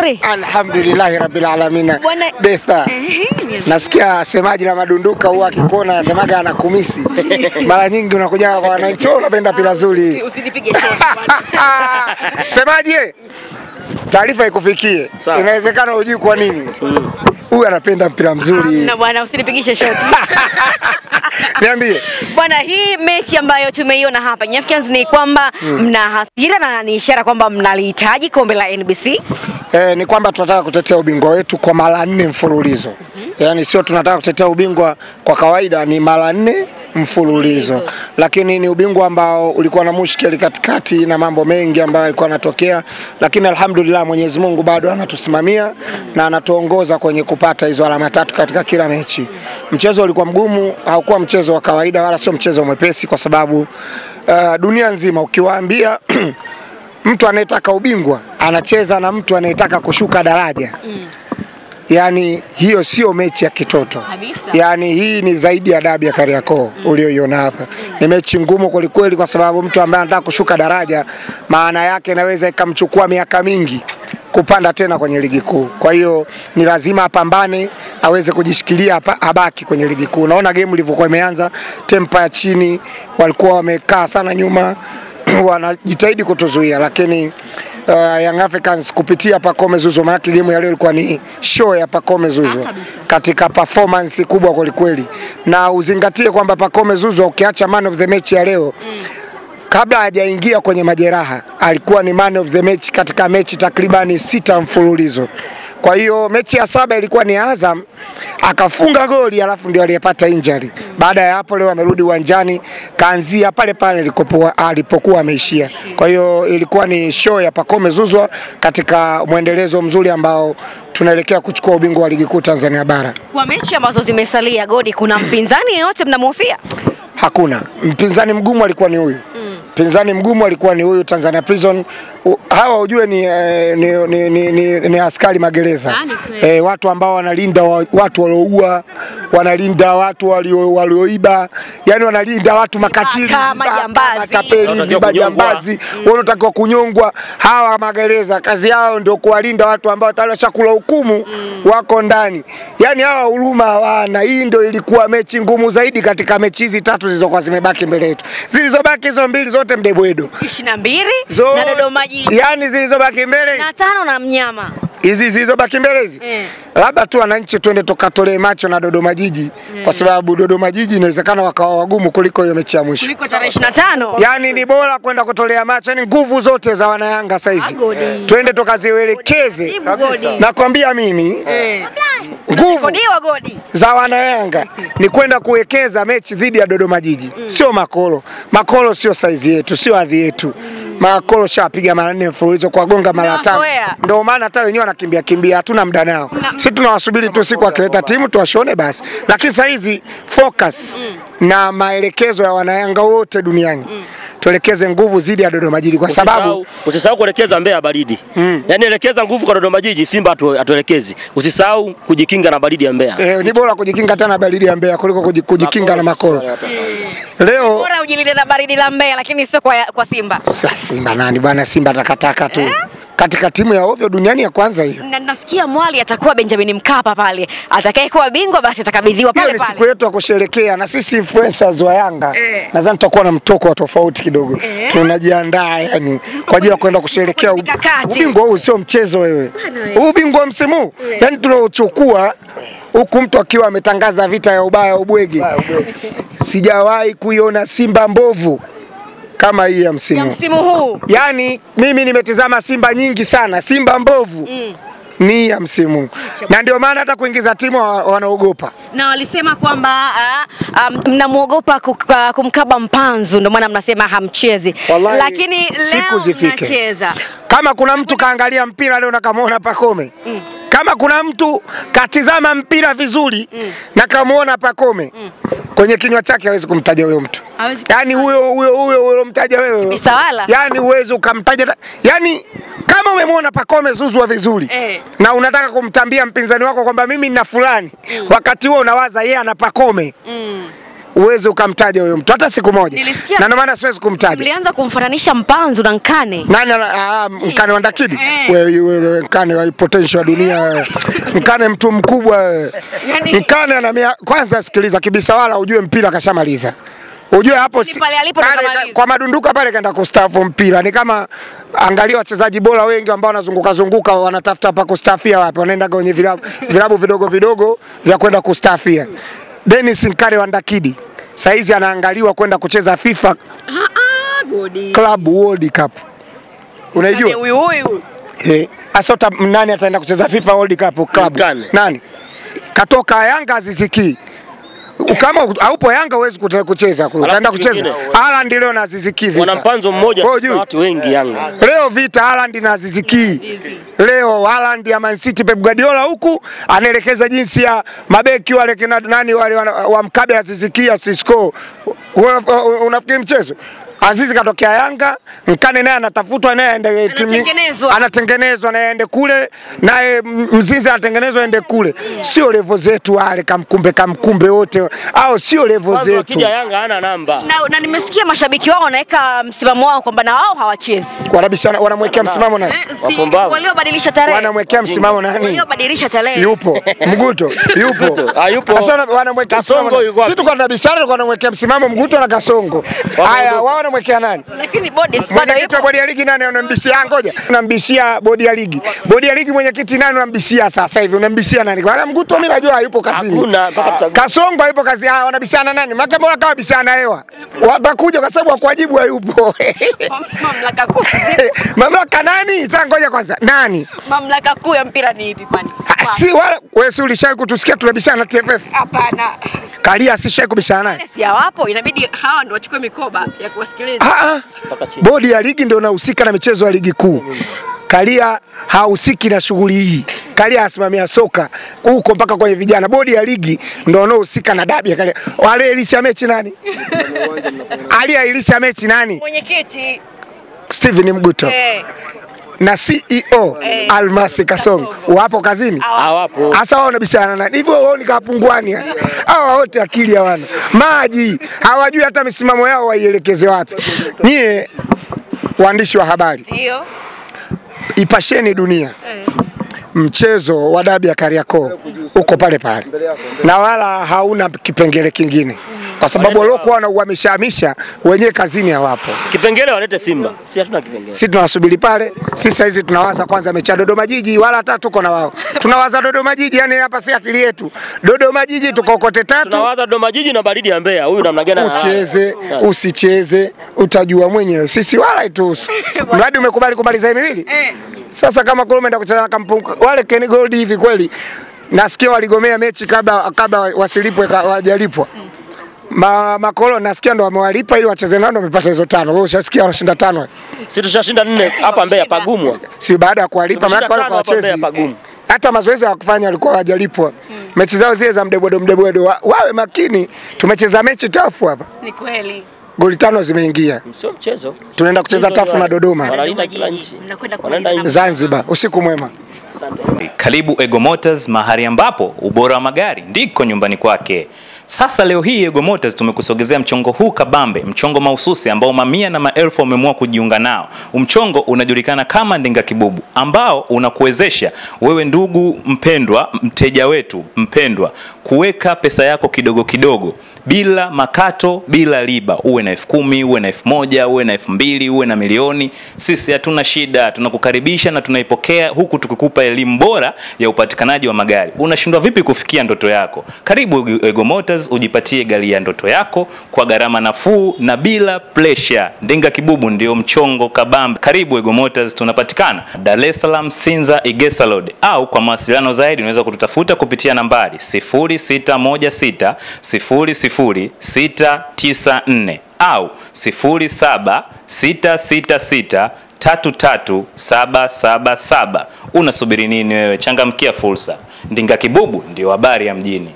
vizuri? Alhamdulillah rabbil alamin. Betha. Nasikia semaji la madunduka huwa akikuona anasemaga anakumisi. Mara nyingi unakuja kwa wananchi unapenda pila zuri. Usinipige shoti. Semaji taarifa ikufikie. Inawezekana hujui kwa nini. Huyu anapenda mpira mzuri. Na bwana usinipigishe shoti. Niambie. Bwana, hii mechi ambayo tumeiona hapa Young Africans ni kwamba mna hasira na ni ishara kwamba mnalihitaji kombe la NBC. Ni kwamba tunataka kutetea ubingwa wetu kwa mara 4 mfululizo. Yaani sio tunataka kutetea ubingwa kwa kawaida, ni mara 4 mfululizo. Lakini ni ubingwa ambao ulikuwa na mushkeli katikati na mambo mengi ambayo yalikuwa yanatokea, lakini alhamdulillah Mwenyezi Mungu bado anatusimamia na anatuongoza kwenye kupata hizo alama 3 katika kila mechi. Mchezo ulikuwa mgumu, haukuwa mchezo wa kawaida wala sio mchezo mwepesi kwa sababu dunia nzima ukiwaambia mtu anayetaka ubingwa anacheza na mtu anayetaka kushuka daraja. Yani hiyo sio mechi ya kitoto. Yani hii ni zaidi ya dabi ya Kariakoo ulioiona hapa. Ni mechi ngumu kweli kwa sababu mtu ambaye anataka kushuka daraja maana yake inaweza ikamchukua miaka mingi kupanda tena kwenye ligi kuu. Kwa hiyo ni lazima apambane aweze kujishikilia abaki kwenye ligi kuu. Unaona game ilivyokuwa imeanza, tempo ya chini, walikuwa wamekaa sana nyuma, wanajitahidi kutuzuia, lakini Young Africans kupitia Pacome Zouzoua, maana game ya leo ilikuwa ni show ya Pacome Zouzoua katika performance kubwa kweli. Na uzingatie kwamba Pacome Zouzoua ukiacha man of the match ya leo, kabla hajaingia kwenye majeraha alikuwa ni man of the match katika mechi takribani 6 mfululizo. Kwa hiyo mechi ya 7 ilikuwa ni Azam, akafunga goli alafu ndio aliyepata injury. Baada ya hapo leo amerudi uwanjani, kaanzia pale alipokuwa ameishia. Kwa hiyo ilikuwa ni show ya Pacome Zouzoua katika muendelezo mzuri ambao tunaelekea kuchukua ubingwa wa ligi kuu Tanzania bara. Kwa mechi ambazo zimesalia, Godi, kuna mpinzani yeyote mnamhofia? Hakuna. Mpinzani mgumu alikuwa ni huyu. Mpinzani mgumu alikuwa ni huyu Tanzania Prison. Hawa ujue ni askari magereza. Watu ambao wanalinda watu walioua, wanalinda watu walioiba, yani wanalinda watu makatili, matapeli, majambazi, wanatakiwa kunyongwa. Hawa magereza kazi yao ndio kuwalinda watu ambao tayari washakula hukumu wako ndani. Yani hawa huruma hawana. Hii ndio ilikuwa mechi ngumu zaidi katika mechi hizi 3 zilizokuwa zimebaki mbele yetu. Zilizobaki hizo 2 zote Mdebwedo. 22 na Dodoma Jiji. Yani zilizobaki mbele na 5 na Mnyama. Hizi zilizobaki mbele hizi. Labda tu wananchi twende tukatolee macho na Dodoma Jiji kwa sababu Dodoma Jiji inawezekana wakawa wagumu kuliko hiyo mechi ya mwisho. Kuliko tarehe 25. Yani ni bora kwenda kutolea macho, yani nguvu zote za wana Yanga sasa hizi. Twende tukazielekeze. Nakwambia mimi nguvu za wana Yanga ni kwenda kuwekeza mechi dhidi ya Dodoma Jiji. Sio Makolo. Makolo sio size yetu, sio hadhi yetu. Makolo shapiga mara 4 mfululizo kwa gonga mara 5. Ndio maana hata wenyewe wanakimbia, hatuna muda nao. Sisi tunawasubiri tu siku akileta timu tuwashone basi. Lakini sasa hizi focus na maelekezo ya wanayanga wote duniani. Tuelekeze nguvu zidi ya Dodoma Jiji kwa sababu usisahau kuelekeza Mbeya baridi. Yaani elekeza nguvu kwa Dodoma Jiji, Simba atuelekezi. Usisahau kujikinga na baridi ya Mbeya. Ni bora kujikinga tena baridi ya Mbeya kuliko kujikinga na Makolo. Leo bora ujilinde na baridi la Mbeya lakini sio kwa Simba. Simba nani bwana, Simba takataka tu. Katika timu ya ovyo duniani ya kwanza hiyo. Na nasikia Mwali atakuwa Benjamin Mkapa pale. Atakayekuwa bingwa basi atakabidhiwa pale pale. Hiyo ni siku yetu ya kusherehekea na sisi influencers wa Yanga. Nadhani tutakuwa na mtoko wa tofauti kidogo. Tunajiandaa yani kwa ajili ya kwenda kusherehekea ubingwa huu. Sio mchezo wewe. Ubingwa msimu yani tunaochukua huku mtu akiwa ametangaza vita ya ubaya ubwege. Sijawahi kuiona Simba mbovu kama hii ya msimu huu. Yani mimi nimetazama Simba nyingi sana, Simba mbovu ni ya msimu. Na ndio maana hata kuingiza timu wanaogopa. Na walisema kwamba mnamuogopa kumkaba mpanzu ndio maana mnasema hamchezi. Lakini leo mnacheza. Kama kuna mtu kaangalia mpira leo na kamaona Pacome. Kama kuna mtu katizama mpira vizuri na kamaona Pacome, kwenye kinywa chake hawezi kumtaja huyo mtu. Yani huyo mtaja wewe. Yani uwezo ukamtaja. Yani kama umemwona Pacome Zouzoua vizuri na unataka kumtambia mpinzani wako kwamba mimi nina fulani, wakati huo unawaza yeye ana Pacome. uweze ukamtaja huyo mtu hata siku moja. Na ndio maana siwezi kumtaja. Mlianza kumfananisha Mpanzu na Nkane. Nani Nkane wa Ndakidi? Wewe Nkane wa potential ya dunia. Nkane mtu mkubwa. Nkane ana kwanza sikiliza kibisa wala ujue mpira kashamaliza. Ujue hapo kwa madunduka pale kaenda kustaafu mpira. Ni kama angalia wachezaji bora wengi ambao wanazunguka wanatafuta pa kustafia wapi. Wanaenda kwenye vilabu vidogo vya kwenda kustafia. Dennis Nkane wa Ndakidi saizi anaangaliwa kwenda kucheza FIFA Club World Cup. Unaijua? Huyu. Sasa nani ataenda kucheza FIFA World Cup Club? Nani? Katoka Yanga Aziziki. Kama haupo Yanga huwezi kucheza kule. Utaenda kucheza. Haaland leo na Aziziki vita. Wana Mpanzu mmoja na watu wengi Yanga. Leo vita Haaland na Aziziki. Leo Haaland ya Man City Pep Guardiola huku anaelekeza jinsi ya mabeki wale kina nani wale wa mkabe Aziziki ya Cisco. Unafikiri mchezo? Azizi katokea Yanga, Nkane naye anatafutwa naye aende timu anatengenezwa naye aende kule, naye Mzizi anatengenezwa aende kule. Sio level zetu wale kamkumbe wote. Au sio level zetu. Akija Yanga hana namba. Na nimesikia mashabiki wao wanaweka msimamo wao kwamba na wao hawachezi. Wanabishana wanamwekea msimamo nani? Waliobadilisha tarehe. Wanamwekea msimamo nani? Waliobadilisha tarehe. Yupo. Mguto, yupo. Yupo. Sasa wanamwekea Kasongo yuko. Sisi tuko tunabishana wanamwekea msimamo Mguto na Kasongo. Haya wao wanamwekea nani? Lakini bodi bado ipo. Bodi ya ligi nani unambishia? Ngoja. Unambishia bodi ya ligi. Bodi ya ligi mwenyekiti nani unambishia sasa hivi? Unambishia nani? Bwana Mguto mimi najua yupo kazini. Kasongo yupo kazi. Wanabishana nani? Maka bora kama bishana hewa. Watakuja kwa sababu kuwajibu hayupo. Mamlaka kuu. Mamlaka nani? Sasa ngoja kwanza. Nani? Mamlaka kuu ya mpira ni ipi kwani? Si wala wewe si ulishawahi kutusikia tunabishana na TFF? Hapana. Kalia sishawahi kubishana naye. Si hawapo, inabidi hawa ndio wachukue mikoba ya kuwasikiliza. Bodi ya ligi ndio inahusika na michezo ya ligi kuu. Kalia hahusiki na shughuli hii. Kalia asimamia soka huko mpaka kwenye vijana. Bodi ya ligi ndio wanaohusika na dabi ya Kalia. Wale ilisha mechi nani? Alia ilisha mechi nani? Mwenyekiti Steven Mguto. Na CEO Almasi Kasongo wapo kazini? Hawapo. Sasa wao wanabishana nani? Hivyo wao ni kapungwani. Hao wote akili hawana. Maji hawajui hata misimamo yao waielekeze wapi. Nyie waandishi wa habari. Ndio. Ipasheni dunia. Mchezo wa dabi ya Kariakoo uko pale pale. Na wala hauna kipengele kingine. Kwa sababu waliokuwa wameshahamisha wenyewe kazini hawapo. Kipengele walete Simba. Si hatuna kipengele. Sisi tunawasubiri pale. Sisi hizi tunawaza kwanza mechi ya Dodoma Jiji wala hata tuko na wao. Tunawaza Dodoma Jiji yani hapa si akili yetu. Dodoma Jiji tukokote tatu. Tunawaza Dodoma Jiji na Baridi ya Mbeya. Huyu namna gani? Ucheze, usicheze, utajua mwenyewe. Sisi wala ituhusu. Mradi umekubali kumaliza hii miwili? Sasa kama kule umeenda kucheza na kampuni wale Ken Gold hivi kweli. Nasikia waligomea mechi kabla wasilipwe wajalipwa. Makolo nasikia ndo wamewalipa ili wacheze nao ndo wamepata hizo 5. Wewe ushasikia wanashinda 5? Sisi tushashinda 4 hapa Mbeya pagumu. Si baada ya kuwalipa maana wale kwa wachezi. Hata mazoezi hawakufanya walikuwa hawajalipwa. Mechi zao zile za mdebwedo wawe makini. Tumecheza mechi tafu hapa. Ni kweli. Goli 5 zimeingia. Sio mchezo. Tunaenda kucheza tafu na Dodoma. Wanalinda kila nchi. Wanaenda Zanzibar. Usiku mwema. Karibu Ego Motors, mahali ambapo ubora wa magari ndiko nyumbani kwake. Sasa leo hii Ego Motors tumekusogezea mchongo huu kabambe, mchongo mahususi ambao mamia na maelfu wameamua kujiunga nao. Mchongo unajulikana kama Ndinga Kibubu, ambao unakuwezesha wewe ndugu mpendwa, mteja wetu mpendwa, kuweka pesa yako kidogo kidogo bila makato, bila riba. Uwe na 10,000, uwe na 1,000, uwe na 2,000, uwe na milioni. Sisi hatuna shida, tunakukaribisha na tunaipokea huku tukikupa elimu bora ya upatikanaji wa magari. Unashindwa vipi kufikia ndoto yako? Karibu Ego Motors ujipatie gari ya ndoto yako kwa gharama nafuu na bila pressure. Ndinga Kibubu ndio mchongo kabambe. Karibu Ego Motors, tunapatikana Dar es Salaam Sinza Igesa Road, au kwa mawasiliano zaidi unaweza kututafuta kupitia nambari 0616 00694 au 0766 33777. Unasubiri nini wewe? Changamkia fursa. Ndinga Kibubu ndio habari ya mjini.